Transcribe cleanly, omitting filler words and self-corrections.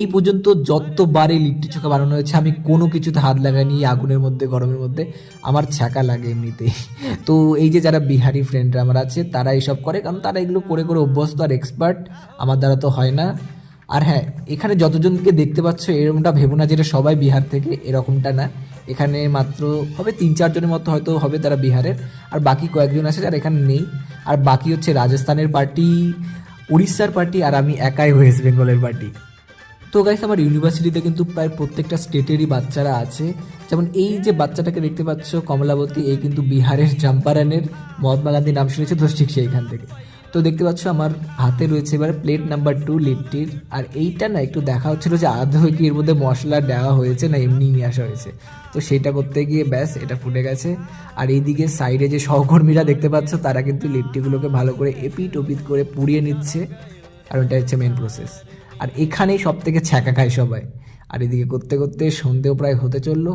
এই পর্যন্ত যতবারই লিট্টি চোখা বানানো হয়েছে আমি কোনো কিছুতে হাত লাগাইনি, আগুনের মধ্যে গরমের মধ্যে। আমার ছ্যাঁকা লাগে এমনিতেই। তো এই যে যারা বিহারি ফ্রেন্ডরা আমার আছে তারা এইসব করে, কারণ তারা এগুলো করে করে অভ্যস্ত আর এক্সপার্ট। আমার দ্বারা তো হয় না। আর হ্যাঁ, এখানে যতজনকে দেখতে পাচ্ছ এরকমটা ভেবো না যেটা সবাই বিহার থেকে, এরকমটা না। এখানে মাত্র হবে 3-4 জনের মতো হয়তো হবে তারা বিহারের, আর বাকি কয়েকজন আছে যারা এখানে নেই। আর বাকি হচ্ছে রাজস্থানের পার্টি, উড়িষ্যার পার্টি, আর আমি একাই ওয়েস্ট বেঙ্গলের পার্টি। তো গাইস, আমার ইউনিভার্সিটিতে কিন্তু প্রায় প্রত্যেকটা স্টেটেরই বাচ্চারা আছে। যেমন এই যে বাচ্চাটাকে দেখতে পাচ্ছ কমলাবতী, এই কিন্তু বিহারের চম্পারনের মহাত্মা গান্ধী নাম শুনেছে তো, ঠিক সেইখান থেকে। তো দেখতে পাচ্ছ আমার হাতে রয়েছে এবার প্লেট নাম্বার 2 লিট্টির। আর এইটা না একটু দেখা হচ্ছিল যে আদৌ কি এর মধ্যে মশলা দেওয়া হয়েছে না এমনি নিয়ে আসা হয়েছে। তো সেটা করতে গিয়ে ব্যাস এটা ফুটে গেছে। আর এইদিকে সাইডে যে সহকর্মীরা দেখতে পাচ্ছ তারা কিন্তু লিট্টিগুলোকে ভালো করে এপিট ওপিট করে পুড়িয়ে নিচ্ছে। আর ওটা হচ্ছে মেন প্রসেস। আর এখানেই সব থেকে ছ্যাঁকা খায় সবাই। আর এদিকে করতে করতে সন্ধেও প্রায় হতে চললো।